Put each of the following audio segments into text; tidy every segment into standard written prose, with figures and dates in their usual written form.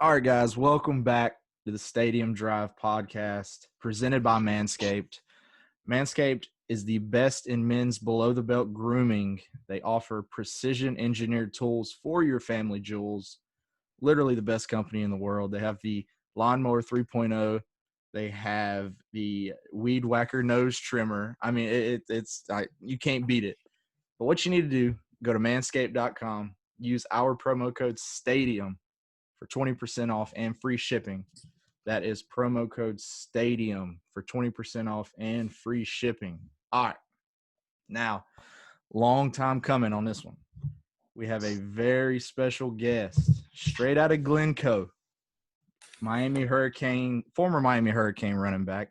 All right, guys, welcome back to the Stadium Drive podcast presented by Manscaped. Manscaped is the best in men's below-the-belt grooming. They offer precision-engineered tools for your family jewels. Literally the best company in the world. They have the Lawnmower 3.0. They have the Weed Whacker nose trimmer. I mean, you can't beat it. But what you need to do, go to manscaped.com, use our promo code STADIUM for 20% off and free shipping. That is promo code STADIUM for 20% off and free shipping. All right. Now, long time coming on this one. We have a very special guest straight out of Glencoe, former Miami Hurricane running back,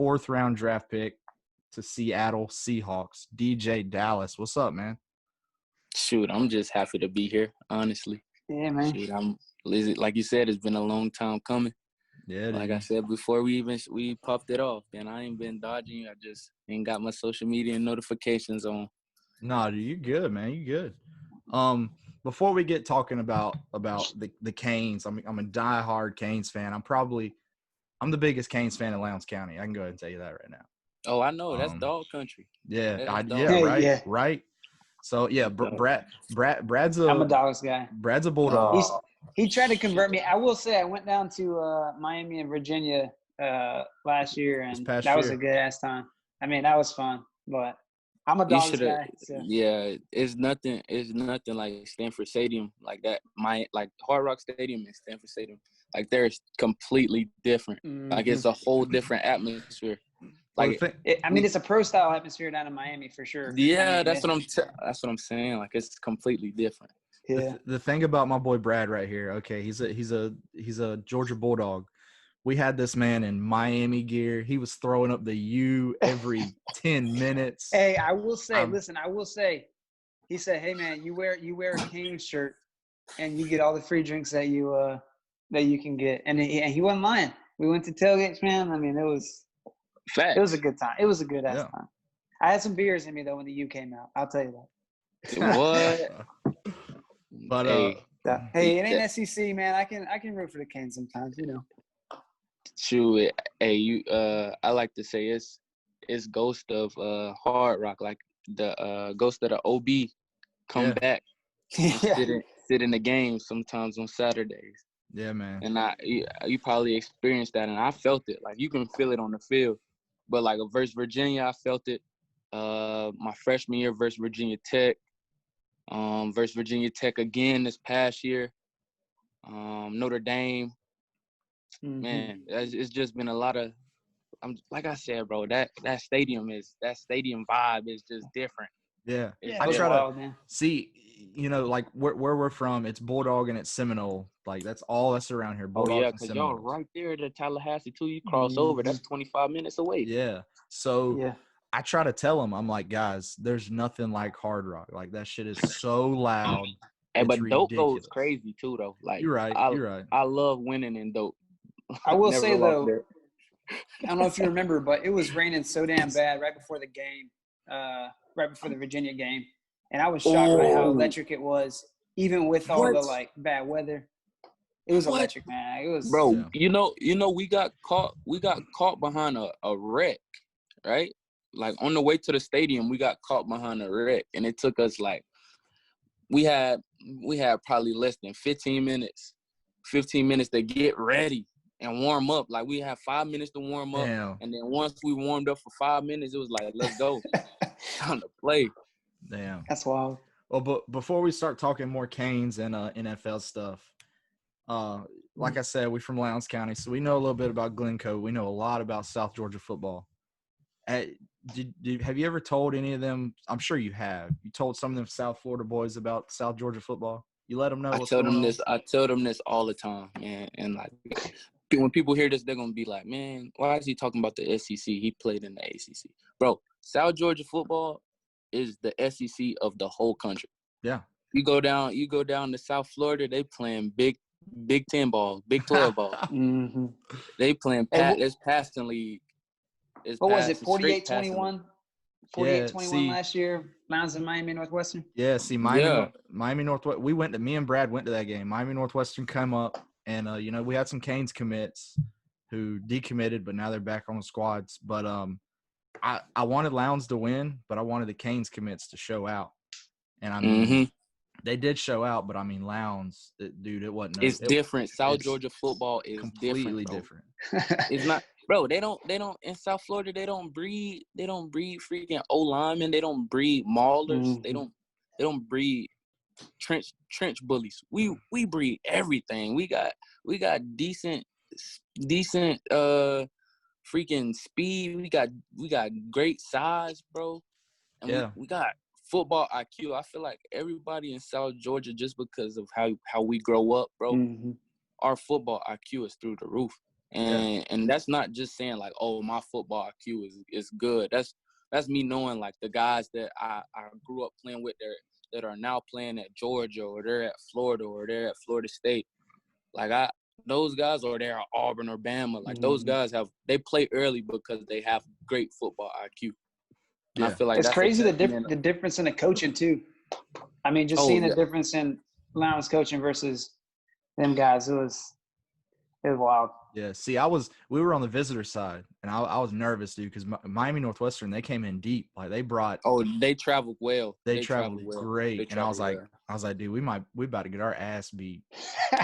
4th round draft pick to Seattle Seahawks, DeeJay Dallas. What's up, man? Shoot, I'm just happy to be here, honestly. Yeah, man. Shoot, like you said, it's been a long time coming. Yeah, like I said before we popped it off, and I ain't been dodging you. I just ain't got my social media notifications on. No, dude, you good, man. You good. Before we get talking about the Canes, I'm a diehard Canes fan. I'm the biggest Canes fan in Lowndes County. I can go ahead and tell you that right now. Oh, I know. That's dog country. Right. So yeah, Brad's I'm a Dogs guy. Brad's a Bulldog. He tried to convert me. I will say I went down to Miami and Virginia last year, and that was a good ass time. I mean, that was fun. But I'm a Dogs guy. So. Yeah, it's nothing like Stanford Stadium like that. Hard Rock Stadium and Stanford Stadium, like they're completely different. Mm-hmm. Like it's a whole different atmosphere. It's a pro style atmosphere down in Miami for sure. Yeah, that's what I'm saying. Like it's completely different. Yeah. The thing about my boy Brad right here, okay, he's a Georgia Bulldog. We had this man in Miami gear. He was throwing up the U every 10 minutes. Hey, I will say, he said, "Hey man, you wear a Canes shirt, and you get all the free drinks that you can get." And he wasn't lying. We went to tailgates, man. I mean, it was a good time. It was a good ass time. I had some beers in me though when the U came out. I'll tell you that. What? But hey, it ain't SEC, man. I can root for the Canes sometimes, you know. Shoot, hey, I like to say it's ghost of Hard Rock, like the ghost of the OB come back, and sit in the game sometimes on Saturdays. Yeah, man. And you probably experienced that, and I felt it. Like you can feel it on the field, but like versus Virginia, I felt it. My freshman year versus Virginia Tech. Versus Virginia Tech again this past year. Notre Dame. Mm-hmm. Man, it's just been a lot of. Like I said, bro. That stadium vibe is just different. Yeah, I try to see. You know, like where we're from, it's Bulldog and it's Seminole. Like that's all that's around here. Bulldog and because y'all right there to Tallahassee too. You cross over, that's 25 minutes away. Yeah. So I try to tell them, I'm like, guys, there's nothing like Hard Rock. Like that shit is so loud. Hey, but Dope goes crazy too, though. Like you're right. I love winning in Dope. I will say though, I don't know if you remember, but it was raining so damn bad right before the game, right before the Virginia game, and I was shocked by how electric it was, even with all the like bad weather. It was electric, man. It was, bro. You know, we got caught behind a wreck, right? Like on the way to the stadium, we got caught behind a wreck, and it took us like we had probably less than 15 minutes to get ready and warm up. Like we had 5 minutes to warm up. Damn. And then once we warmed up for 5 minutes, it was like, let's go. Time to play. Damn. That's wild. Well, but before we start talking more Canes and NFL stuff, like I said, we're from Lowndes County, so we know a little bit about Glencoe. We know a lot about South Georgia football. Have you ever told any of them? I'm sure you have. You told some of them South Florida boys about South Georgia football? You let them know what's going on? I tell them this all the time, man. And like when people hear this, they're gonna be like, "Man, why is he talking about the SEC? He played in the ACC." Bro, South Georgia football is the SEC of the whole country. Yeah. You go down to South Florida, they playing Big 10 ball, Big 12 ball. Mm-hmm. They playing it's passing league. What was it? 48-21. 48-21 Yeah, last year. Lions in Miami Northwestern. Yeah, see, Miami Northwestern. Me and Brad went to that game. Miami Northwestern come up. And we had some Canes commits who decommitted, but now they're back on the squads. But I wanted Lowndes to win, but I wanted the Canes commits to show out. And I mean, they did show out, but I mean, Lowndes, dude, it wasn't. It's different. South Georgia football is completely different. It's not, bro. They don't in South Florida. They don't breed freaking O linemen. They don't breed maulers. They don't breed trench bullies. We breed everything. We got decent freaking speed. We got great size, bro. And we got football IQ. I feel like everybody in South Georgia, just because of how we grow up, bro, our football IQ is through the roof. And that's not just saying like, oh, my football IQ is good. That's me knowing like the guys that I grew up playing with that are now playing at Georgia, or they're at Florida, or they're at Florida State. Like those guys, or they're at Auburn or Bama. Like those guys they play early because they have great football IQ. And I feel like it's that's crazy the difference in the coaching too. I mean, just seeing the difference in Lowndes coaching versus them guys, it was wild. Yeah, see, we were on the visitor side, and I was nervous, dude, because Miami Northwestern, they came in deep. Like they traveled well. They traveled great, and I was like, dude, we about to get our ass beat.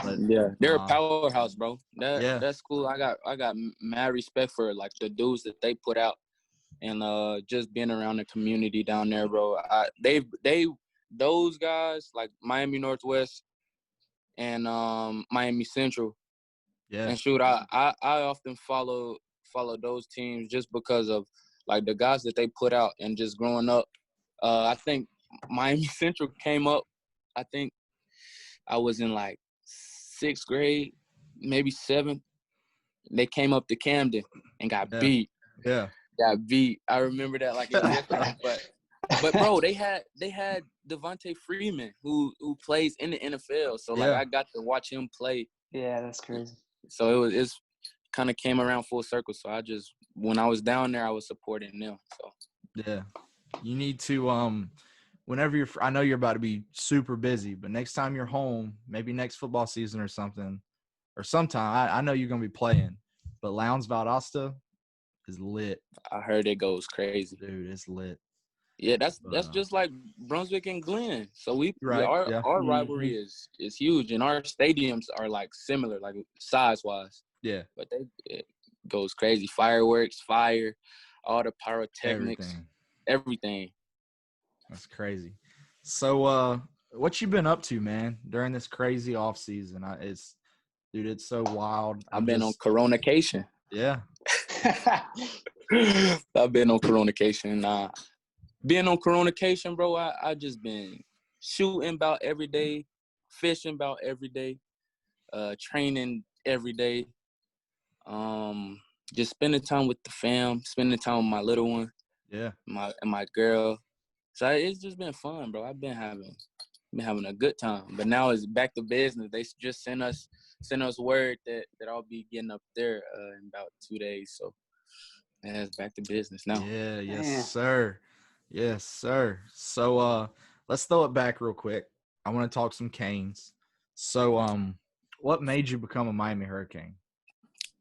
But, they're a powerhouse, bro. That's cool. I got mad respect for like the dudes that they put out, and just being around the community down there, bro. Those guys like Miami Northwest and Miami Central. Yeah. And shoot, I often follow those teams just because of like the guys that they put out, and just growing up. I think Miami Central came up. I think I was in like 6th grade, maybe 7th. They came up to Camden and got beat. Yeah. Got beat. I remember that like it was yesterday. But bro, they had Devontae Freeman who plays in the NFL. So like I got to watch him play. Yeah, that's crazy. So it's kind of came around full circle. So when I was down there, I was supporting them. So yeah, you need to whenever I know you're about to be super busy, but next time you're home, maybe next football season or something, or sometime, I know you're gonna be playing, but Lowndes Valdosta is lit. I heard it goes crazy, dude. It's lit. Yeah, that's just like Brunswick and Glenn. So our rivalry is huge, and our stadiums are like similar, like size wise. Yeah, but it goes crazy. Fireworks, fire, all the pyrotechnics, everything. That's crazy. So, what you been up to, man, during this crazy off season? It's so wild. I've been on Coronacation. Yeah, I've been on Coronacation. Being on Coronacation, bro, I just been shooting about every day, fishing about every day, training every day, just spending time with the fam, spending time with my little one, my girl. So it's just been fun, bro. I've been having a good time. But now it's back to business. They just sent us word that I'll be getting up there in about 2 days. So it's back to business now. Yeah, yes, sir. Yes, sir. So let's throw it back real quick. I want to talk some Canes. So what made you become a Miami Hurricane?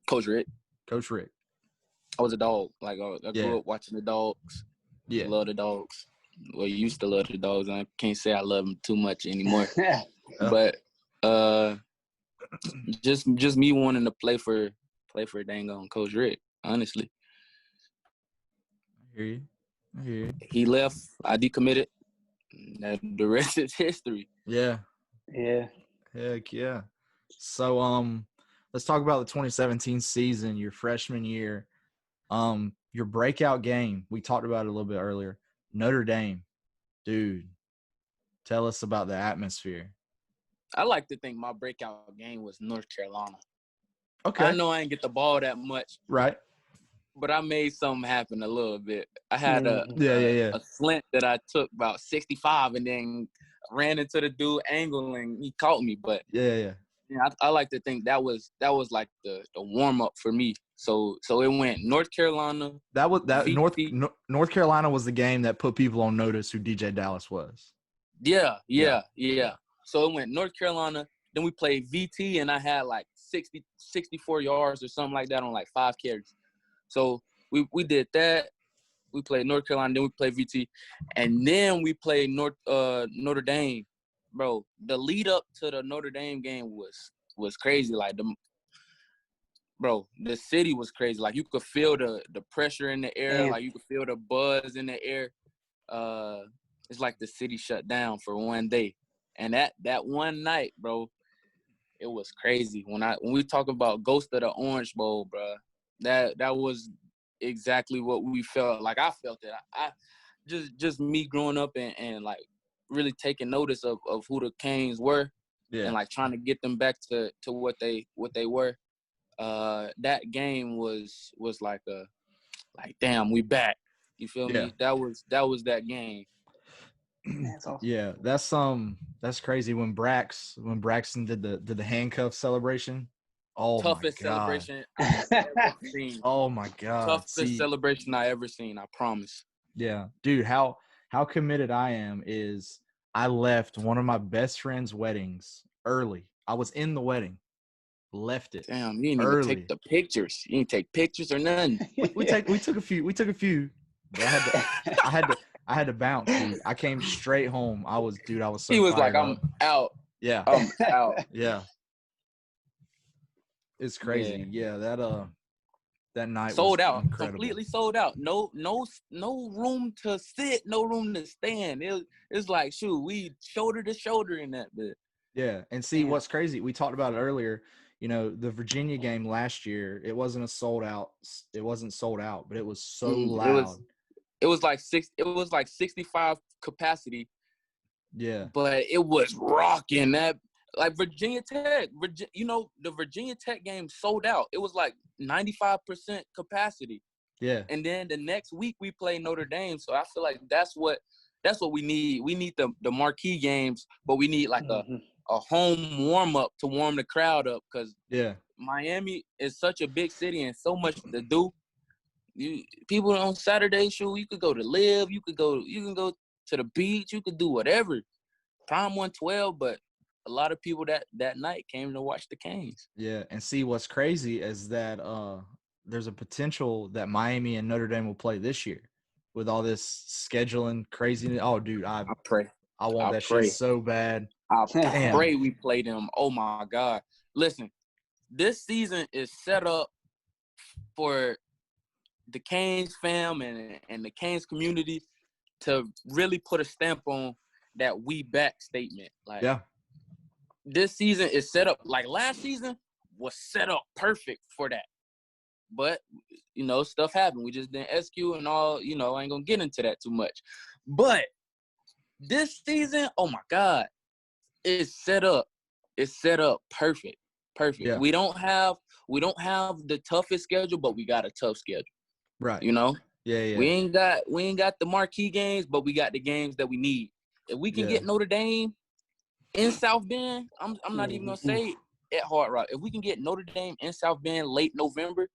Coach Richt. I was a dog. Like I grew up watching the dogs. Yeah. Love the dogs. Well, used to love the dogs. I can't say I love them too much anymore. But just me wanting to play for dang on Coach Richt, honestly. I hear you. He left. I decommitted. The rest is history. Yeah. Heck yeah. So let's talk about the 2017 season, your freshman year. Your breakout game. We talked about it a little bit earlier. Notre Dame. Dude, tell us about the atmosphere. I like to think my breakout game was North Carolina. Okay. I know I didn't get the ball that much. Right. But I made something happen a little bit. I had a slant that I took about 65 and then ran into the dude angling. He caught me, but I like to think that was like the warm up for me. So it went North Carolina. North Carolina was the game that put people on notice who DeeJay Dallas was. Yeah. So it went North Carolina, Then we played VT, and I had like 64 yards or something like that on like 5 carries. So we did that. We played North Carolina, then we played VT, and then we played Notre Dame. Bro, the lead up to the Notre Dame game was crazy. Like the city was crazy. Like you could feel the pressure in the air. Damn. Like you could feel the buzz in the air. It's like the city shut down for one day, and that one night, bro, it was crazy. When we talk about Ghost of the Orange Bowl, bro, that was exactly what we felt. Like I felt it. I just me growing up and like really taking notice of who the Canes were, and like trying to get them back to what they were. That game was like damn, we back. You feel me? That was that game. That's awesome. Yeah, that's crazy. When Braxton did the handcuff celebration. Oh Toughest my God. celebration I've ever seen. Oh my God. Toughest celebration I ever seen, I promise. Yeah. Dude, how committed I am is I left one of my best friend's weddings early. I was in the wedding. Left it. Damn, you didn't early. even take the pictures. You didn't take pictures or nothing. We took a few. But I had to bounce, dude. I came straight home. I was so He was like, up. I'm out. Yeah. I'm out. Yeah. It's crazy. Yeah, that night sold was out. incredible. Completely sold out. No room to sit, no room to stand. It's like, shoot, we shoulder to shoulder in that bit. Yeah, and see what's crazy, we talked about it earlier, you know, the Virginia game last year, it wasn't sold out, but it was so loud. It was like 65 capacity. Yeah. But it was rocking. That like Virginia Tech, the Virginia Tech game sold out. It was like 95% capacity. Yeah. And then the next week we play Notre Dame. So I feel like that's what we need. We need the marquee games, but we need like a home warm up to warm the crowd up, because Miami is such a big city and so much to do. People on Saturday, you could go to live, you can go to the beach, you could do whatever. Prime 112, but a lot of people that night came to watch the Canes. Yeah, and see what's crazy is that there's a potential that Miami and Notre Dame will play this year with all this scheduling craziness. Oh, dude, I pray. I want that shit so bad. I pray we play them. Oh my God! Listen, this season is set up for the Canes fam and the Canes community to really put a stamp on that we back statement. Like, this season is set up, like last season was set up perfect for that. But, stuff happened. We just didn't execute and all, I ain't gonna get into that too much. But this season, oh my God, it's set up. It's set up perfect. Perfect. Yeah. We don't have the toughest schedule, but we got a tough schedule. Right. Yeah. We ain't got the marquee games, but we got the games that we need. If we can get Notre Dame in South Bend, I'm not even gonna say at Hard Rock. If we can get Notre Dame in South Bend late November,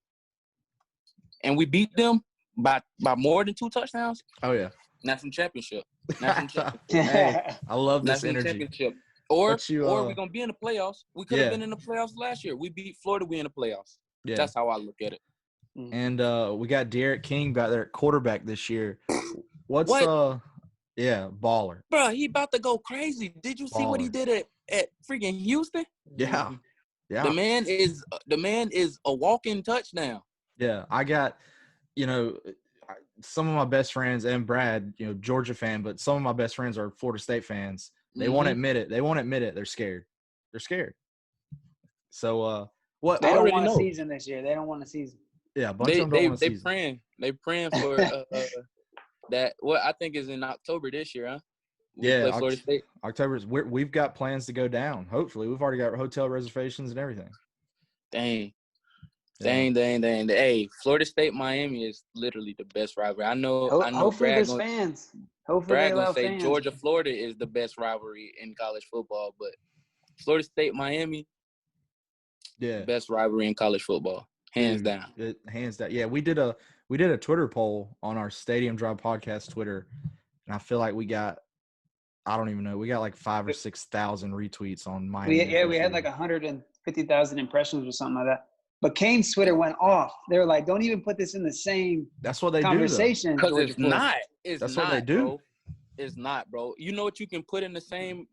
and we beat them by more than 2 touchdowns, oh yeah, national championship. Hey, I love this national energy. Championship. Or we're gonna be in the playoffs. We could have been in the playoffs last year. We beat Florida. We in the playoffs. Yeah. That's how I look at it. And we got Derek King back there at quarterback this year. What's baller. Bro, he about to go crazy. Did you see what he did at freaking Houston? Yeah. Yeah. The man is a walking touchdown. Yeah. I got, some of my best friends, and Brad, Georgia fan, but some of my best friends are Florida State fans. They won't admit it. They're scared. So what they don't want a season this year. They don't want a season. Yeah, a bunch of them don't want a season. They praying for that. What I think is in October this year, huh? Florida State. October. We've got plans to go down. Hopefully, we've already got hotel reservations and everything. Dang. Hey, Florida State Miami is literally the best rivalry. I know. Hopefully, there's fans. Hopefully, Brad gonna say fans. Georgia Florida is the best rivalry in college football, but Florida State Miami, best rivalry in college football. Hands down. Hands down. Yeah, we did a Twitter poll on our Stadium Drive podcast Twitter, and I feel like we got I don't even know. We got like 5,000 or 6,000 retweets on my. We had like 150,000 impressions or something like that. But Kane's Twitter went off. They were like, "Don't even put this in the same That's what they conversation." Because Georgia it's Florida. not. It's That's not, what they do. bro. It's not, bro. You know what you can put in the same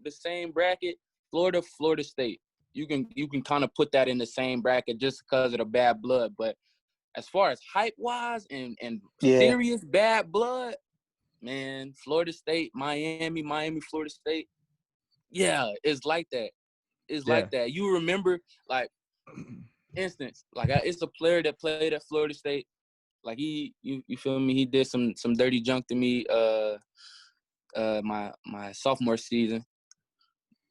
bracket? Florida State. You can kind of put that in the same bracket just because of the bad blood. But as far as hype wise and serious bad blood, man, Florida State, Miami, Florida State. Yeah, it's like that. It's like that. You remember, like, instance, like it's a player that played at Florida State. Like you feel me? He did some dirty junk to me my sophomore season,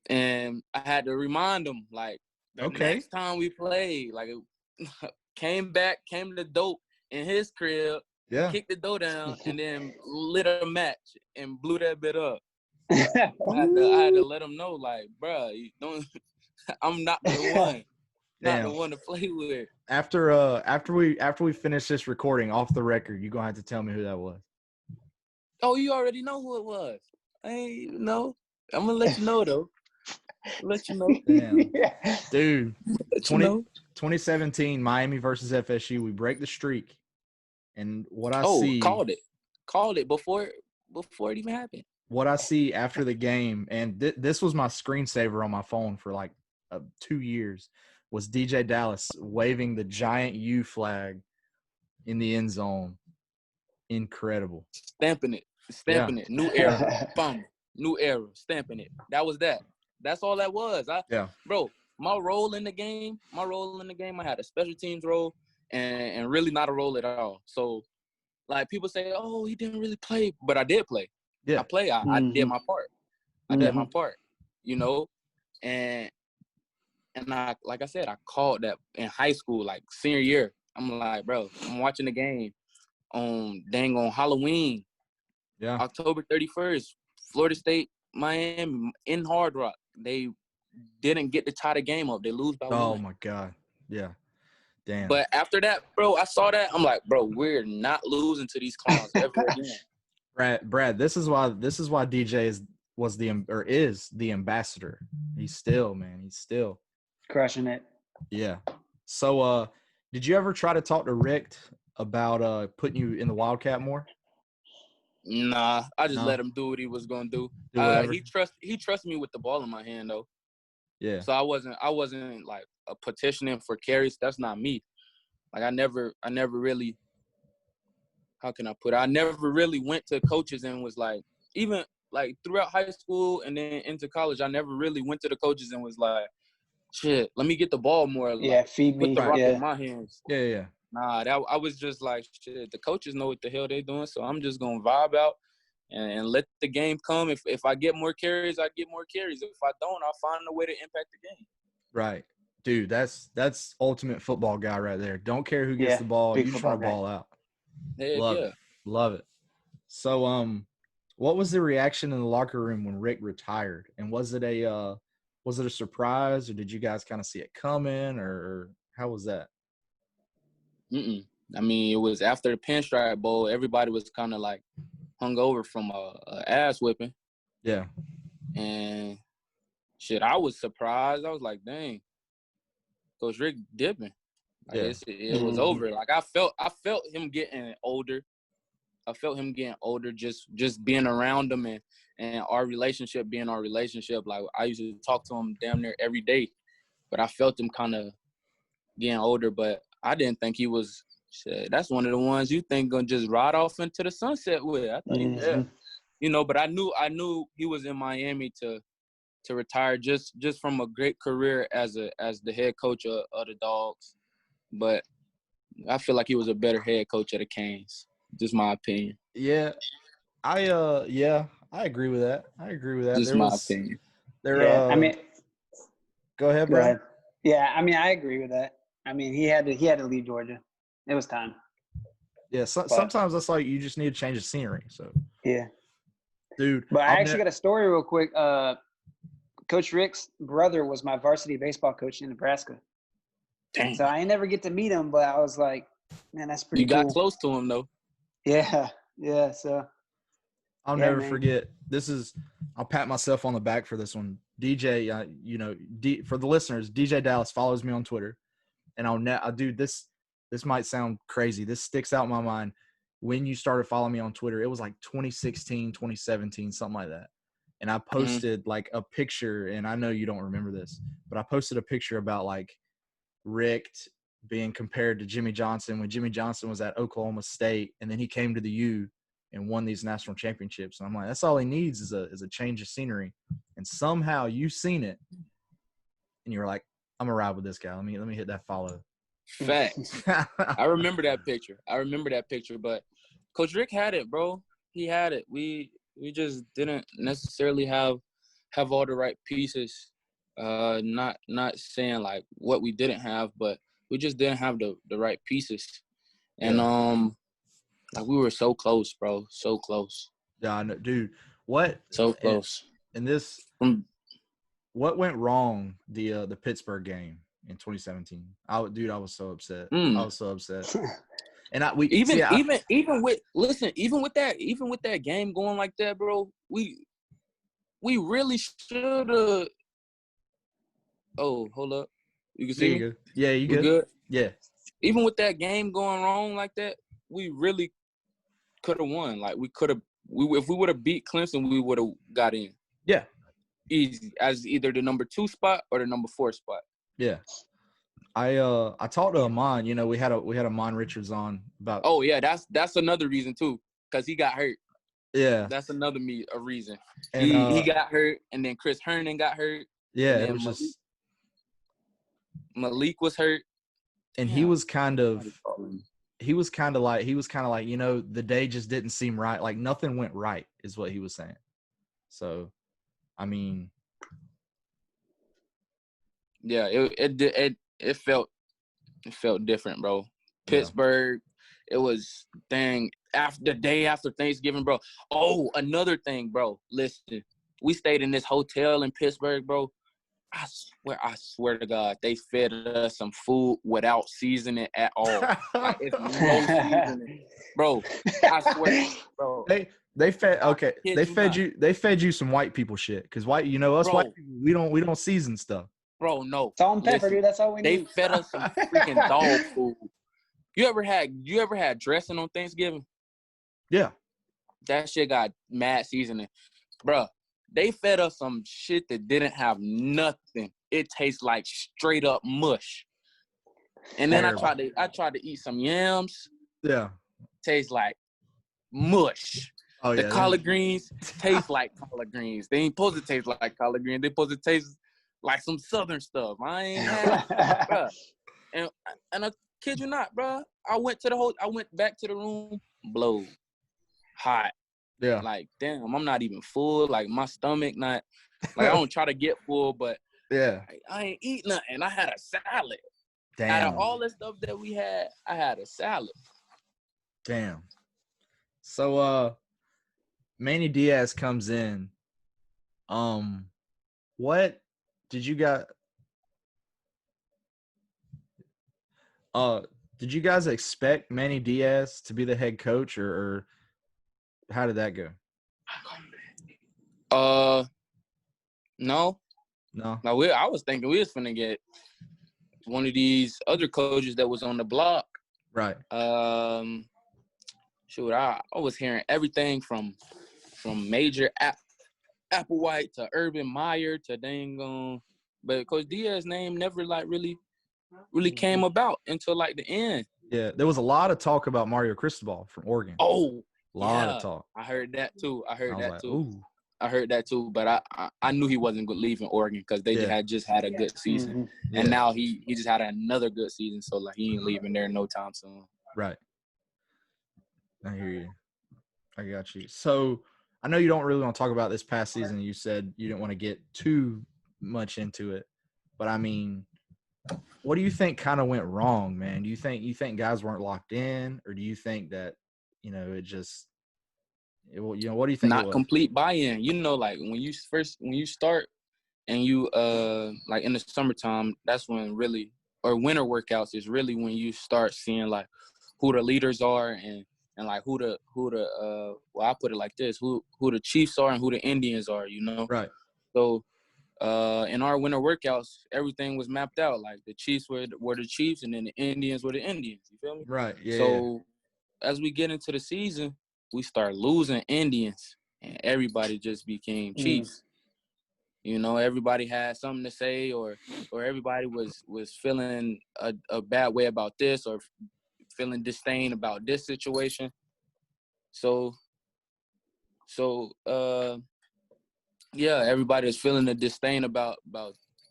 and I had to remind him, like, the next time we played, like, came to dope in his crib, kicked the dough down, and then lit a match and blew that bit up. I had to let him know, like, bro, you don't. I'm not the one. Not the one to play with. After we finish this recording off the record, you're gonna have to tell me who that was. Oh, you already know who it was. I ain't know. I'm gonna let you know though. Let you know. Damn. Dude. 2017 Miami versus FSU. We break the streak. And what I see. Called it before it even happened. What I see after the game, and this was my screensaver on my phone for like 2 years, was DeeJay Dallas waving the giant U flag in the end zone. Incredible. Stamping it. New era. Boom. New era. Stamping it. That was that. That's all that was. Bro, my role in the game, I had a special teams role and really not a role at all. So, like, people say, oh, he didn't really play, but I did play. Yeah. I played. I did my part. I did my part, you know? And I, like I said, I called that in high school, like senior year. I'm like, bro, I'm watching the game on Halloween. Yeah. October 31st, Florida State, Miami in Hard Rock. They didn't get to tie the game up. They lose by 1. Oh my God. Yeah. Damn. But after that, bro, I saw that. I'm like, bro, we're not losing to these clowns ever again. Brad, this is why DeeJay is the ambassador. He's still crushing it. Yeah. So did you ever try to talk to Richt about putting you in the Wildcat more? Nah, I just let him do what he was gonna do. He trusted me with the ball in my hand though. Yeah. So I wasn't like petitioning for carries. That's not me. Like I never really. How can I put it? I never really went to coaches and was like, even like throughout high school and then into college, I never really went to the coaches and was like, shit, let me get the ball more. Yeah, like, feed me. Put the rock in my hands. Yeah. Nah, I was just like, shit, the coaches know what the hell they're doing, so I'm just going to vibe out and let the game come. If I get more carries, I get more carries. If I don't, I'll find a way to impact the game. Right. Dude, that's ultimate football guy right there. Don't care who gets the ball. You just want the ball out. Love it. So, what was the reaction in the locker room when Rick retired? And was it a surprise, or did you guys kind of see it coming, or how was that? I mean, it was after the Pinstripe Bowl. Everybody was kind of like hungover from a ass whipping. Yeah. And shit, I was surprised. I was like, dang, Coach Rick dipping. Like it was over. Like I felt him getting older. I felt him getting older just being around him and our relationship being our relationship. Like I used to talk to him damn near every day, but I felt him kind of getting older. But I didn't think he was. Shit, that's one of the ones you think gonna just ride off into the sunset with. I thought he was, But I knew he was in Miami to retire just from a great career as the head coach of the Dogs. But I feel like he was a better head coach of the Canes. Just my opinion. Yeah, I agree with that. Just my opinion. I mean, go ahead, bro. Yeah, I mean, I agree with that. I mean, he had to leave Georgia. It was time. Yeah, sometimes it's like you just need to change the scenery. So yeah, dude. But I actually got a story real quick. Coach Rick's brother was my varsity baseball coach in Nebraska. Dang. So I ain't never get to meet him, but I was like, man, that's pretty cool. You got close to him, though. Yeah. So I'll Yeah, never man. forget. I'll pat myself on the back for this one. DJ, for the listeners, DeeJay Dallas follows me on Twitter, and I'll do this. This might sound crazy. This sticks out in my mind. When you started following me on Twitter, it was like 2016, 2017, something like that. And I posted like a picture, and I know you don't remember this, but I posted a picture about like Richt being compared to Jimmy Johnson when Jimmy Johnson was at Oklahoma State, and then he came to the U and won these national championships. And I'm like, that's all he needs is a change of scenery. And somehow you seen it, and you were like, I'm gonna ride with this guy. Let me hit that follow. Facts. I remember that picture. But Coach Rick had it, bro. He had it. We just didn't necessarily have all the right pieces. Not saying like what we didn't have, but we just didn't have the right pieces. And like we were so close, bro. So close. Yeah, I know, dude. What? So close. And this, what went wrong the Pittsburgh game in 2017? I was so upset. I was so upset. And even with that game going like that, bro, we really should have. Oh, hold up. You can see me? Yeah, you good? Yeah. Even with that game going wrong like that, we really could have won. Like if we would have beat Clemson, we would have got in. Yeah. Easy as either the number 2 spot or the number 4 spot. Yeah. I talked to Amon. You know, we had Amon Richards on about. Oh yeah, that's another reason too, because he got hurt. Yeah. That's another reason. And, he got hurt, and then Chris Herndon got hurt. Yeah, it was Malik was hurt, and he was kind of like, you know, the day just didn't seem right. Like nothing went right, is what he was saying. So, I mean, yeah, it felt different, bro. Pittsburgh, it was the day after Thanksgiving, bro. Oh, another thing, bro. Listen, we stayed in this hotel in Pittsburgh, bro. I swear to God, they fed us some food without seasoning at all. Like, it's no seasoning, bro. I swear, bro. They fed you some white people shit, because white people, we don't season stuff. Bro, no. Salt and pepper, dude. That's all we need. They fed us some freaking dog food. You ever had dressing on Thanksgiving? Yeah. That shit got mad seasoning. Bro, they fed us some shit that didn't have nothing. It tastes like straight up mush. And then I tried to eat some yams. Yeah. Tastes like mush. Oh, yeah. The collard greens taste like collard greens. They ain't supposed to taste like collard greens. They supposed to taste like some southern stuff. I ain't had it, bro. And I kid you not, bro. I went back to the room, blow, hot. Yeah. Like, damn, I'm not even full. Like, my stomach not, like, I don't try to get full, but yeah, I ain't eat nothing. I had a salad. Damn. Out of all the stuff that we had, I had a salad. Damn. So, Manny Diaz comes in. What did you got? Did you guys expect Manny Diaz to be the head coach, or how did that go? No. I was thinking we was finna get one of these other coaches that was on the block. Right. Shoot, I was hearing everything from Major Applewhite to Urban Meyer to dang but Coach Diaz's name never like really came about until like the end. Yeah, there was a lot of talk about Mario Cristobal from Oregon. Oh, a lot of talk. I heard that too. I heard Ooh. that too, but I knew he wasn't going to leave in Oregon because they had just had a good season. Mm-hmm. And now he just had another good season, so like he ain't leaving there no time soon. Right. I hear you. I got you. So I know you don't really want to talk about this past season. You said you didn't want to get too much into it, but I mean, what do you think kind of went wrong, man? Do you think guys weren't locked in, or do you think that, you know, what do you think? Not complete buy-in. You know, like when you start and you like in the summertime, that's when really, or winter workouts is really when you start seeing like who the leaders are and and like who the well, I put it like this, who the Chiefs are and who the Indians are, you know? Right. So in our winter workouts, everything was mapped out. Like the Chiefs were the Chiefs, and then the Indians were the Indians. You feel me? Right. Yeah. So as we get into the season, we start losing Indians, and everybody just became Chiefs. You know, everybody had something to say, or everybody was feeling a bad way about this, or feeling disdain about this situation. So yeah, everybody was feeling the disdain about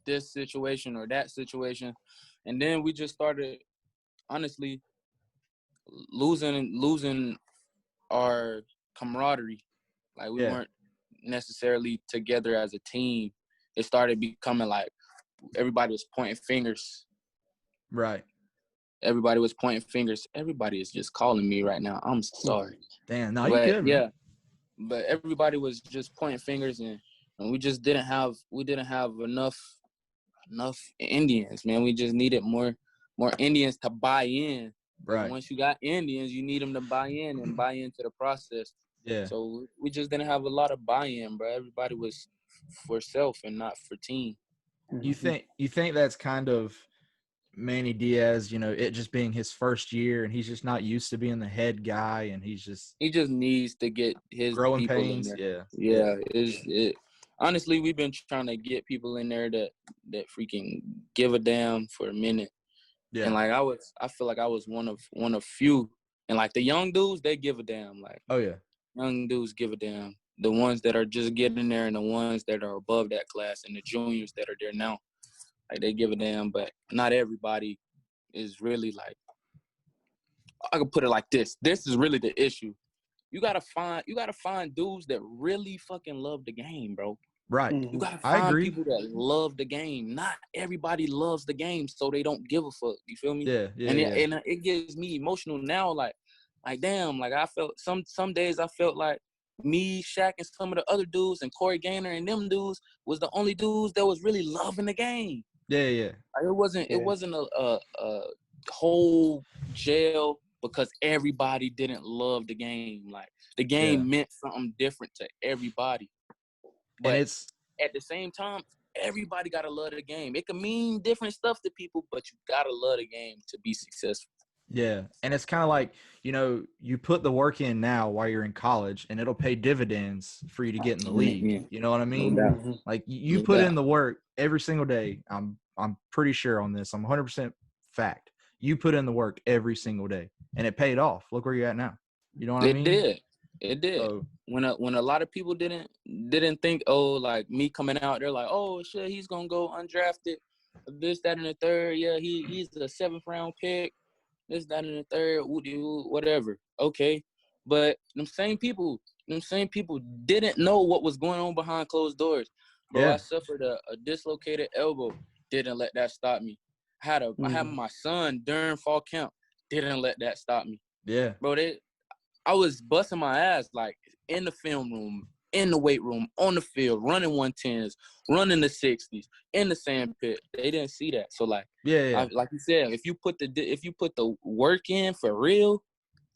this situation or that situation, and then we just started honestly losing our camaraderie. Like we weren't necessarily together as a team. It started becoming like everybody was pointing fingers. Right. Everybody was pointing fingers. Everybody is just calling me right now. I'm sorry. Damn, no, you But good, man. yeah, but everybody was just pointing fingers, and we just didn't have enough Indians, man. We just needed more Indians to buy in. Right. Once you got Indians, you need them to buy in and buy into the process. Yeah. So we just didn't have a lot of buy-in, bro. Everybody was for self and not for team. You think that's kind of Manny Diaz, you know, it just being his first year and he's just not used to being the head guy, and he just needs to get his growing people pains. in there. Yeah. Honestly, we've been trying to get people in there that freaking give a damn for a minute. Yeah. And like I feel like I was one of few. And like the young dudes, they give a damn. Like, oh yeah, young dudes give a damn. The ones that are just getting there and the ones that are above that class and the juniors that are there now, like they give a damn. But not everybody is really like, I could put it like this. This is really the issue. You gotta find dudes that really fucking love the game, bro. right. You gotta I find agree. people that love the game. Not everybody loves the game, so they don't give a fuck. You feel me? Yeah. And it gets me emotional now. Like damn. Like I felt some days I felt like me, Shaq, and some of the other dudes, and Corey Gaynor and them dudes was the only dudes that was really loving the game. Yeah. Like it wasn't a whole jail because everybody didn't love the game. Like the game meant something different to everybody. But and it's at the same time, everybody gotta love the game. It can mean different stuff to people, but you gotta love the game to be successful. yeah, and it's kind of like, you know, you put the work in now while you're in college, and it'll pay dividends for you to get in the league. Yeah. You know what I mean? No doubt. Like you put in the work every single day. I'm pretty sure on this. I'm 100% fact. You put in the work every single day, and it paid off. Look where you're at now. You know what I mean? It did. So, when a lot of people didn't think, oh, like me coming out, they're like, oh shit, he's gonna go undrafted, this, that, and the third. Yeah, he's a 7th round pick, this, that, and the third, whatever. Okay, but them same people didn't know what was going on behind closed doors. Bro, I suffered a dislocated elbow. Didn't let that stop me. I had my son during fall camp. Didn't let that stop me. Yeah, bro. I was busting my ass, like, in the film room, in the weight room, on the field, running 110s, running the 60s, in the sand pit. They didn't see that. So, like, like you said, if you put the work in for real,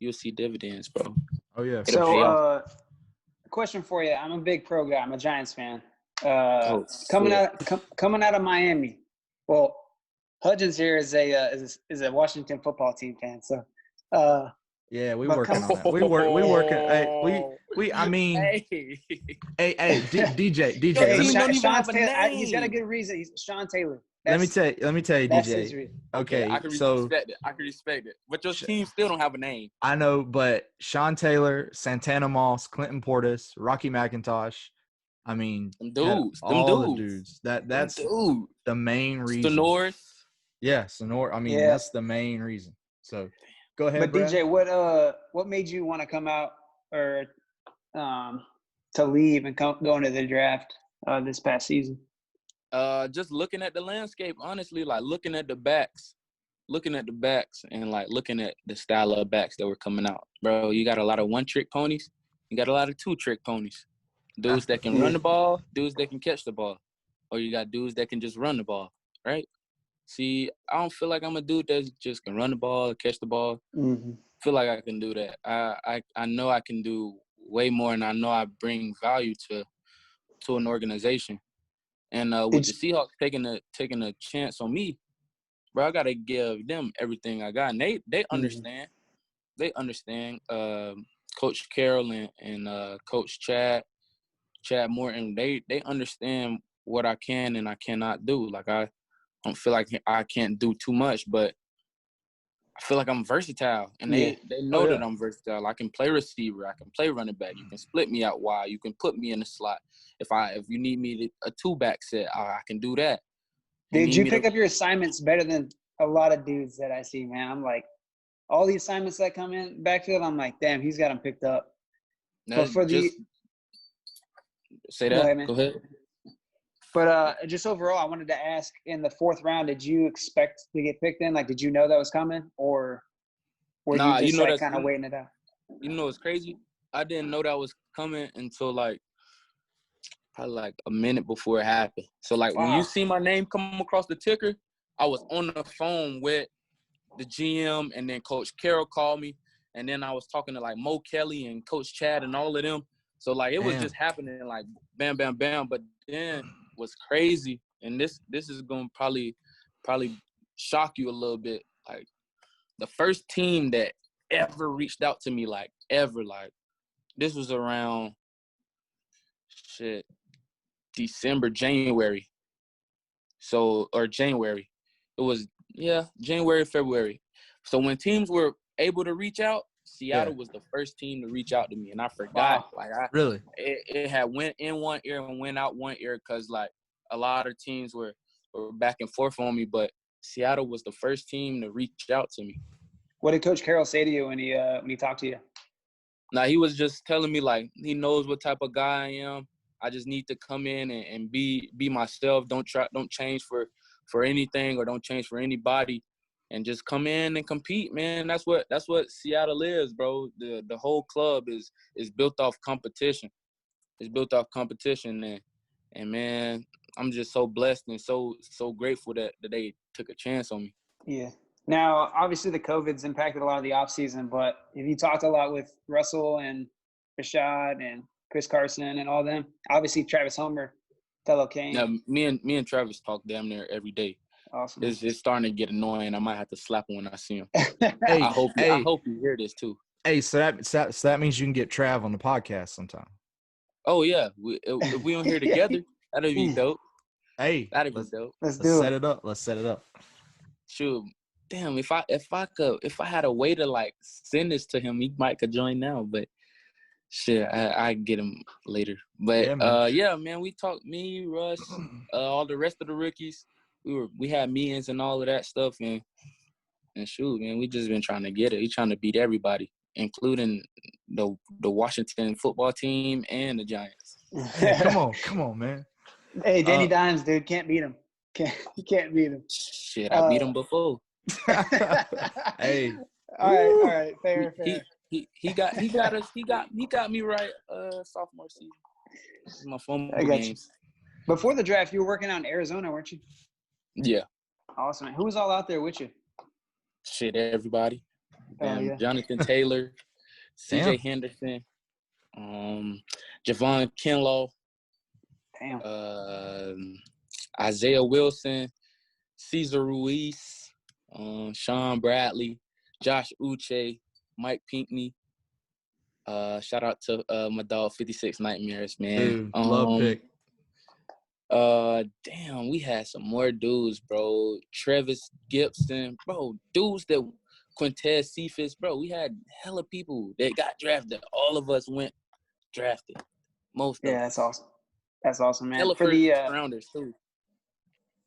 you'll see dividends, bro. Oh, yeah. So, question for you. I'm a big pro guy. I'm a Giants fan. Coming out of Miami. Well, Hudgens here is a Washington football team fan. So, yeah, we working on that. We working. Hey, I mean, hey, DJ. Hey, Sean Taylor. He's got a good reason. He's Sean Taylor. Let me tell you, DJ. Okay, I can respect it. But your team still don't have a name. I know, but Sean Taylor, Santana Moss, Clinton Portis, Rocky McIntosh. I mean, the dudes. That's the main reason. Sonoris. Yeah, Sonor. I mean, that's the main reason. So, go ahead. But Brad. DJ, what made you want to come out or to leave and go into the draft this past season? Just looking at the landscape, honestly, like looking at the backs and like looking at the style of backs that were coming out. Bro, you got a lot of one-trick ponies. You got a lot of two-trick ponies. Dudes that can run the ball, dudes that can catch the ball. Or you got dudes that can just run the ball, right? See, I don't feel like I'm a dude that just can run the ball, catch the ball. feel like I can do that. I know I can do way more, and I know I bring value to an organization. And with the Seahawks taking a chance on me, bro, I gotta give them everything I got. And they understand. They understand. Coach Carroll and Coach Chad Morton, they understand what I can and I cannot do. Like, I don't feel like I can't do too much, but I feel like I'm versatile, and they know that I'm versatile. I can play receiver, I can play running back. You can split me out wide, you can put me in the slot. If you need me to a two-back set, I can do that. Did you pick up your assignments better than a lot of dudes that I see, man? I'm like, all the assignments that come in backfield, I'm like, damn, he's got them picked up. But for say that. Go ahead. But just overall, I wanted to ask, in the fourth round, did you expect to get picked in? Like, did you know that was coming, or were you just like kind of waiting it out? You know, it's crazy. I didn't know that was coming until probably like a minute before it happened. So when you see my name come across the ticker, I was on the phone with the GM, and then Coach Carroll called me, and then I was talking to Mo Kelly and Coach Chad and all of them. So it was just happening bam, bam, bam. But then was crazy, and this is gonna probably shock you a little bit. Like, the first team that ever reached out to me, this was around December, January. Or January. It was January, February. So when teams were able to reach out, Seattle was the first team to reach out to me, and I forgot. Really? It had went in one ear and went out one ear, because a lot of teams were back and forth on me, but Seattle was the first team to reach out to me. What did Coach Carroll say to you when he talked to you? Now, he was just telling me he knows what type of guy I am. I just need to come in and be myself. Don't change for anything, or don't change for anybody, and just come in and compete, man. That's what Seattle is, bro. The whole club is built off competition. It's built off competition, and man, I'm just so blessed and so grateful that they took a chance on me. Yeah. Now, obviously, the COVID's impacted a lot of the offseason, but have you talked a lot with Russell and Rashad and Chris Carson and all them? Obviously, Travis Homer, fellow Kane. Yeah, me and Travis talk damn near every day. Awesome. It's starting to get annoying. I might have to slap him when I see him. Hey, I hope you hear this too. Hey, so that means you can get Trav on the podcast sometime. Oh yeah, if we don't hear together, that'd be dope. Hey, that'd be dope. Let's set it up. Let's set it up. Shoot, damn! If I had a way to send this to him, he could join now. But shit, I get him later. But man, we talked, me, Russ, all the rest of the rookies. We had meetings and all of that stuff, and shoot, man, we just been trying to get it. We trying to beat everybody, including the Washington football team and the Giants. Hey, come on, man. Hey, Danny Dimes, dude, can't beat him. You can't beat him. Shit, I beat him before. Hey. All right, fair. He got me right sophomore season. My fumble games. Before the draft, you were working out in Arizona, weren't you? Yeah. Awesome. Who was all out there with you? Shit, everybody. Yeah. Jonathan Taylor, CJ Henderson, Javon Kinlaw, Isaiah Wilson, Cesar Ruiz, Sean Bradley, Josh Uche, Mike Pinckney. Shout out to my dog 56 Nightmares, man. Dude, love pick. Damn, we had some more dudes, bro. Travis Gibson, bro. Dudes that Quintez Cephas, bro. We had hella people that got drafted. All of us went drafted. Most of that's awesome. That's awesome, man. Hella first rounders too.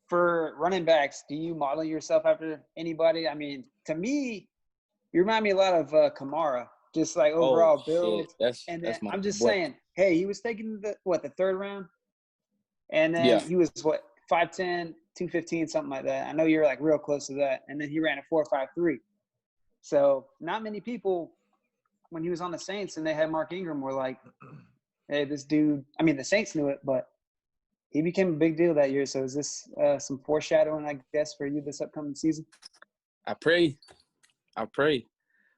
For running backs, do you model yourself after anybody? I mean, to me, you remind me a lot of Kamara, just overall build. That's my I'm just boy. saying, hey, he was taking the third round, and then he was 5'10", 215, something like that. I know you're real close to that, and then he ran a 4.53. So not many people, when he was on the Saints and they had Mark Ingram, were like, hey, this dude. I mean, the Saints knew it, but he became a big deal that year. So is this some foreshadowing, I guess, for you this upcoming season? I pray.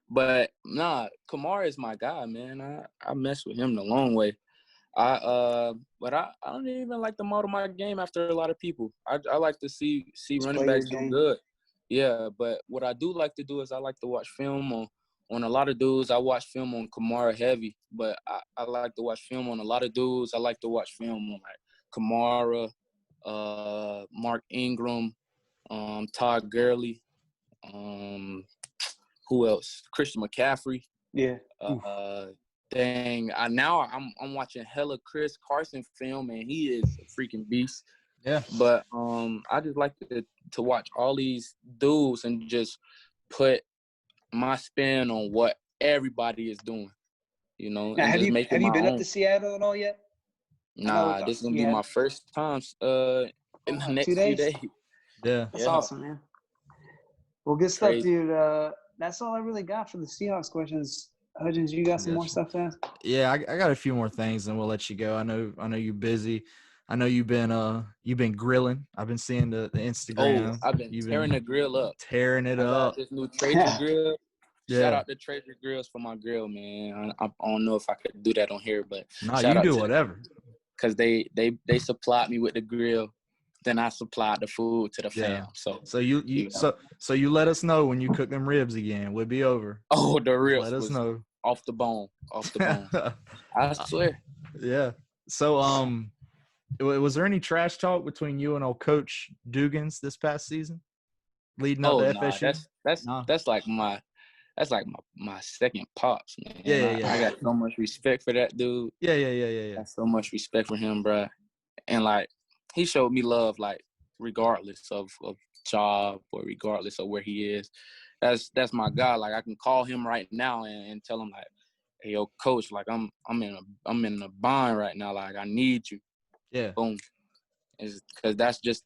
But nah, Kamara is my guy, man. I mess with him the long way. But I don't even like to model my game after a lot of people. I like to see running backs do good. Yeah, but what I do like to do is I like to watch film on a lot of dudes. I watch film on Kamara heavy, but I like to watch film on a lot of dudes. I like to watch film on like Kamara, Mark Ingram, Todd Gurley, who else? Christian McCaffrey. Yeah. Dang. I'm watching hella Chris Carson film, and he is a freaking beast. Yeah. But I just like to watch all these dudes and just put my spin on what everybody is doing. You know, Now, and have just you make it my been own. up to Seattle at all yet? Nah, this is gonna be my first time in the next 2 few days? days. Yeah. That's awesome, man. Well, good stuff, Crazy. dude. That's all I really got for the Seahawks questions. Hudgens, you got some more stuff to ask? Yeah, I got a few more things, and we'll let you go. I know you're busy. I know you've been grilling. I've been seeing the Instagram. Oh, I've been tearing the grill up. Tearing it up. Got this new Traeger grill. Yeah. Shout out to Traeger Grills for my grill, man. I don't know if I could do that on here, but nah, you can do whatever. Because they supplied me with the grill, then I supplied the food to the fam. So you let us know when you cook them ribs again. We'll be over. Oh, the ribs. Let us know. Off the bone. I swear. Yeah. So was there any trash talk between you and old Coach Dugans this past season, leading up to FSU? That's like my second pops, man. Yeah. I got so much respect for that dude. Yeah. I got so much respect for him, bro. And like he showed me love, like regardless of job or regardless of where he is. That's my guy. Like I can call him right now and tell him like, hey, yo, coach, like I'm in a bind right now. Like I need you. Yeah. Boom. Because that's just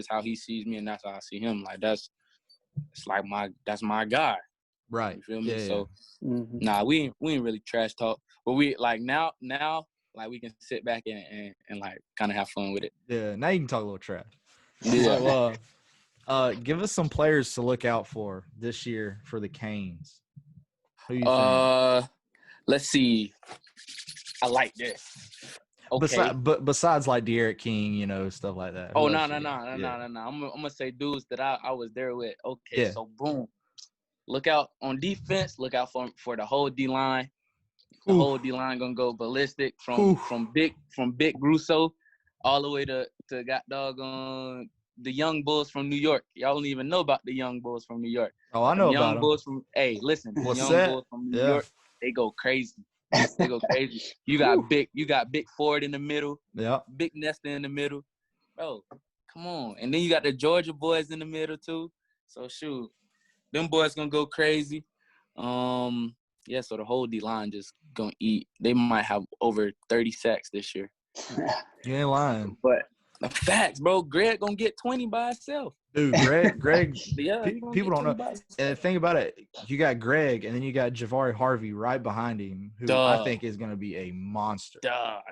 how he sees me, and that's how I see him. Like that's my guy. Right. You feel me? Yeah, so nah, we ain't really trash talk. But we like now like we can sit back and like kind of have fun with it. Yeah. Now you can talk a little trash. Yeah. So, give us some players to look out for this year for the Canes. Who you think? Let's see. I like this. Okay. Besides like De'Aaron King, stuff like that. Oh no. I'm gonna say dudes that I was there with. Okay, yeah. So boom. Look out on defense. Look out for the whole D line. The whole D line gonna go ballistic from Big Grusso all the way to got doggone the Young Bulls from New York. Y'all don't even know about the Young Bulls from New York. Oh, I know about them. Hey, listen, the Young Bulls from New York, they go crazy. They go crazy. You got Big Ford in the middle. Yeah. Big Nesta in the middle. Bro, come on. And then you got the Georgia boys in the middle too. So shoot. Them boys gonna go crazy. Yeah, so the whole D-line just gonna eat. They might have over 30 sacks this year. You ain't lying. But the facts, bro. Greg gonna get 20 by himself. Dude, Greg. Yeah, people don't know. And think about it. You got Greg, and then you got Jahvari Harvey right behind him, who I think is gonna be a monster. I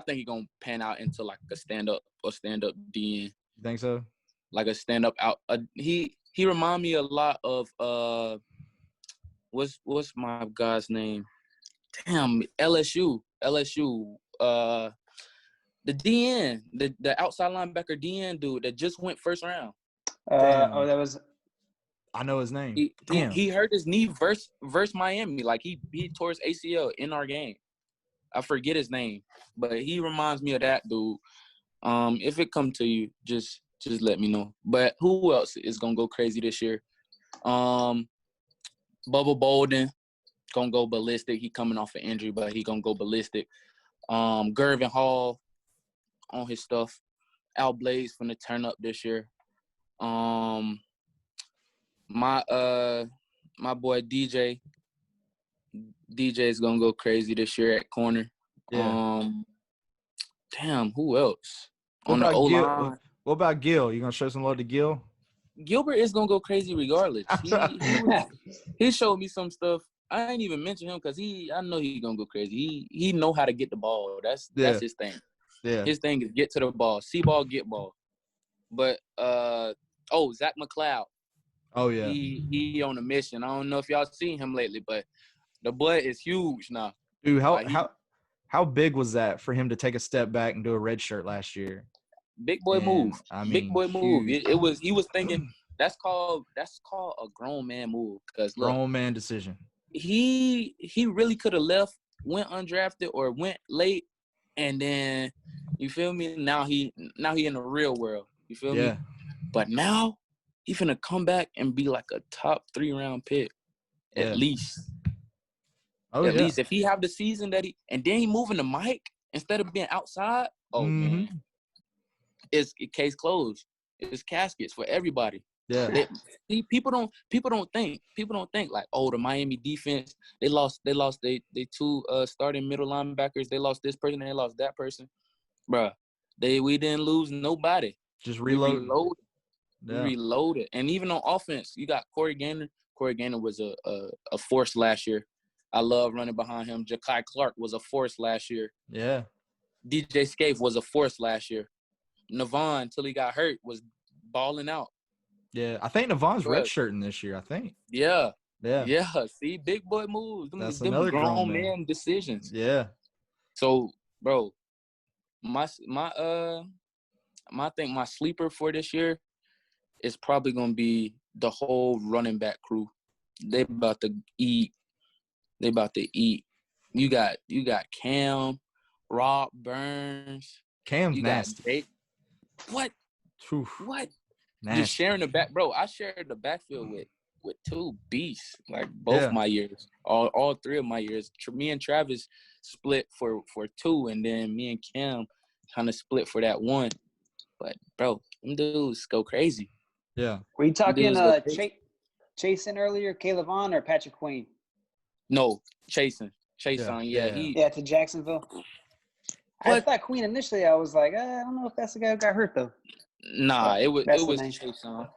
think he's gonna pan out into like a stand-up DN. You think so? Like a stand-up out. He remind me a lot of what's my guy's name? Damn, LSU. The DN, the outside linebacker DN dude that just went first round. That was. I know his name. He hurt his knee versus Miami. Like he tore his ACL in our game. I forget his name, but he reminds me of that dude. If it come to you, just let me know. But who else is gonna go crazy this year? Bubba Bolden gonna go ballistic. He coming off an injury, but he gonna go ballistic. Gervin Hall on his stuff. Al Blaze finna turn up this year. My boy DeeJay is gonna go crazy this year at corner. Yeah. Damn, who else? What about Gil? What about Gil? You gonna show some love to Gil? Gilbert is gonna go crazy regardless. He showed me some stuff. I ain't even mention him because I know he's gonna go crazy. He know how to get the ball. That's his thing. Yeah. His thing is get to the ball, see ball, get ball. But Zach McLeod. Oh yeah, He on a mission. I don't know if y'all seen him lately, but the boy is huge now. dude. Like, How big was that for him to take a step back and do a red shirt last year? big boy move. And I Big mean, boy move. huge. He was thinking that's called a grown man move. Cause look, Grown man decision. he really could have left, went undrafted or went late, and then you feel me. Now he in the real world. You feel me? Yeah. But now he finna come back and be like a top 3-round pick at Yeah. least. Oh At yeah. least if he have the season that and then he moving the mic instead of being outside. Oh man, it's case closed. It's caskets for everybody. Yeah. People don't think like, oh, the Miami defense, they lost they two starting middle linebackers. They lost this person, they lost that person. Bruh, we didn't lose nobody. Just We reload. reloaded. Yeah. We reloaded. And even on offense, you got Corey Gaynor. Corey Gaynor was a force last year. I love running behind him. Ja'Kai Clark was a force last year. Yeah. DJ Scaife was a force last year. Navon, till he got hurt, was balling out. Yeah. I think Navon's But, redshirting this year. I think. Yeah. Yeah. Yeah. See, big boy moves. That's them another grown man. man decisions. Yeah. So, bro, I think my sleeper for this year is probably gonna be the whole running back crew. They about to eat. You got Cam, Rob Burns. Cam's You nasty. What? Oof. What? Nasty. Just sharing the back, bro. I shared the backfield with two beasts, like both my years, all 3 of my years. Me and Travis split for 2, and then me and Cam kind of split for that 1. But bro, them dudes go crazy. Yeah. Were you talking Chasen earlier, Caleb Vaughn or Patrick Queen? No, Chasen. Yeah, to Jacksonville. I thought Queen initially. I was like, I don't know if that's the guy who got hurt though. Nah, but it was nice. Chasen.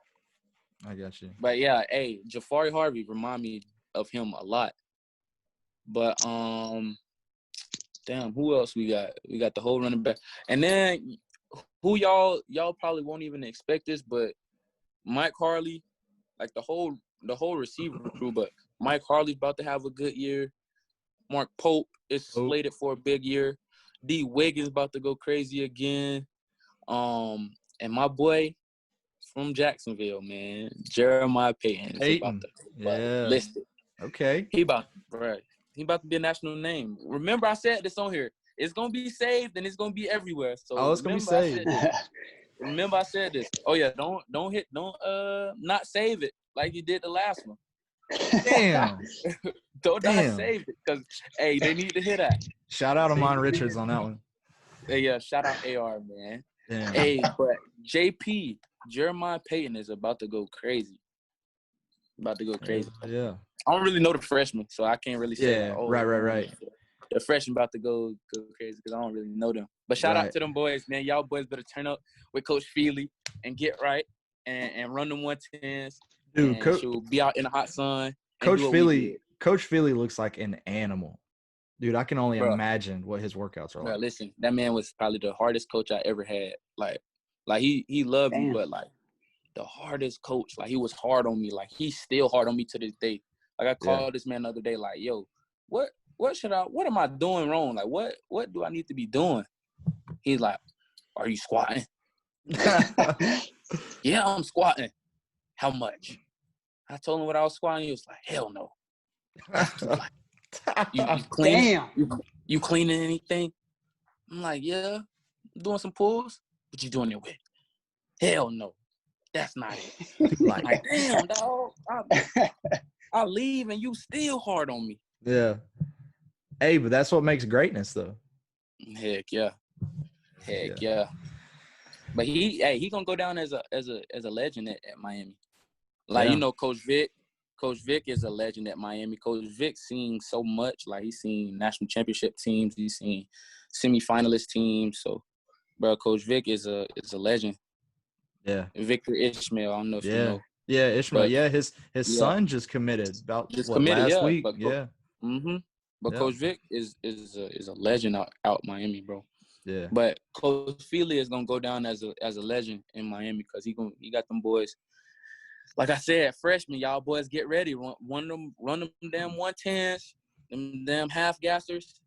I got you. But yeah, hey, Jafari Harvey remind me of him a lot. But damn, who else we got? We got the whole running back, and then who y'all probably won't even expect this, but Mike Harley, like the whole receiver crew. But Mike Harley's about to have a good year. Mark Pope is slated for a big year. D. Wiggins about to go crazy again. And my boy from Jacksonville, man, Jeremiah Payton is about to list it. Okay. He about to be a national name. Remember, I said this on here. It's gonna be saved and it's gonna be everywhere. So it's gonna be saved. Remember, I said this. Oh yeah, don't not save it like you did the last one. Damn. Don't not save it because hey, they need to hear that. Shout out Amon Richards on that one. Hey, yeah, shout out AR, man. Damn. Hey, but JP, Jeremiah Payton is about to go crazy. Yeah. I don't really know the freshman, so I can't really say. Yeah, right. The freshman about to go crazy because I don't really know them. But shout out to them boys, man. Y'all boys better turn up with Coach Feely and get right and run them 110s. Dude, she'll be out in the hot sun. Coach Feely looks like an animal. Dude, I can only imagine what his workouts are like. Listen, that man was probably the hardest coach I ever had. Like he loved me, but like the hardest coach. Like he was hard on me. Like he's still hard on me to this day. Like I called this man the other day, like, yo, what am I doing wrong? Like what do I need to be doing? He's like, are you squatting? Yeah, I'm squatting. How much? I told him what I was squatting. He was like, hell no. You clean? You cleaning anything? I'm like, yeah, I'm doing some pulls. What you doing it with? Hell no. That's not it. Like damn, dog. I leave and you still hard on me. Yeah. Hey, but that's what makes greatness, though. Heck yeah. But he gonna go down as a legend at Miami. Like you know, Coach Vic is a legend at Miami. Coach Vic seen so much. Like he's seen national championship teams. He's seen semifinalist teams. So, bro, Coach Vic is a legend. Yeah. Victor Ishmael. I don't know if you know. Yeah, Ishmael. But, his son just committed last week. But But Coach Vic is a legend out Miami, bro. Yeah. But Coach Feely is gonna go down as a legend in Miami because he got them boys. like I said, freshmen, y'all boys get ready. Run them damn 110s, them damn half gassers,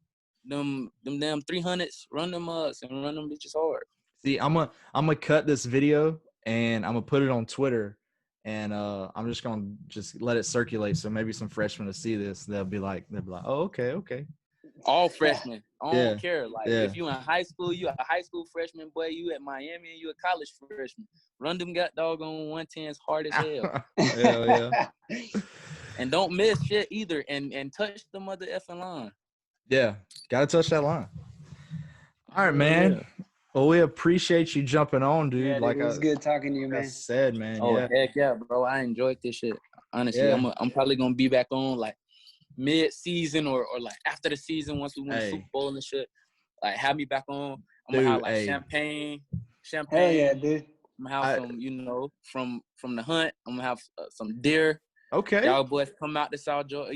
them damn 300s. Run them ups and run them bitches hard. See, I'm gonna cut this video and I'm gonna put it on Twitter, and I'm just gonna let it circulate. So maybe some freshmen will see this. They'll be like, oh, okay. All freshmen. I don't care. Like, yeah. if you in high school, you a high school freshman, boy, you at Miami, and you a college freshman. Run them got doggone 110s hard as hell. Hell yeah. And don't miss shit either. And touch the mother effing line. Yeah. Gotta touch that line. All right, man. Yeah. Well, we appreciate you jumping on, dude. Yeah, dude, it was good talking to you, man. I said, man. Oh, yeah. heck yeah, bro. I enjoyed this shit. Honestly, Yeah. I'm probably gonna be back on like mid-season or like after the season once we win the Super Bowl and shit. Like, have me back on. I'm gonna have like champagne. Hell yeah, dude. I'm gonna have some, from the hunt. I'm gonna have some deer. Okay. Y'all boys come out to South Georgia.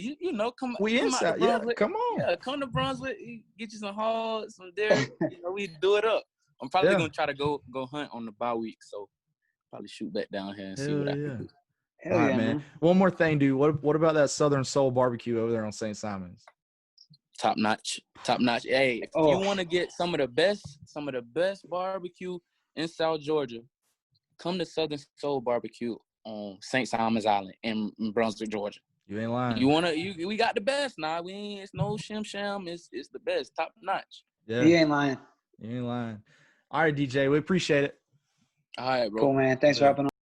Come we come inside. out to Brunswick. Yeah, come on. Yeah, come to Brunswick. Get you some hogs, some deer. We do it up. I'm probably gonna try to go hunt on the bye week. So probably shoot back down here and see what I can do. Hell yeah, man. One more thing, dude. What about that Southern Soul barbecue over there on St. Simon's? Top notch. Hey, if you want to get some of the best barbecue in South Georgia, come to Southern Soul Barbecue on St. Simon's Island in Brunswick, Georgia. You ain't lying. We got the best now. It's no sham. It's the best. Top notch. Yeah. You ain't lying. You ain't lying. All right, DeeJay. We appreciate it. All right, bro. Cool, man. Thanks for hopping on.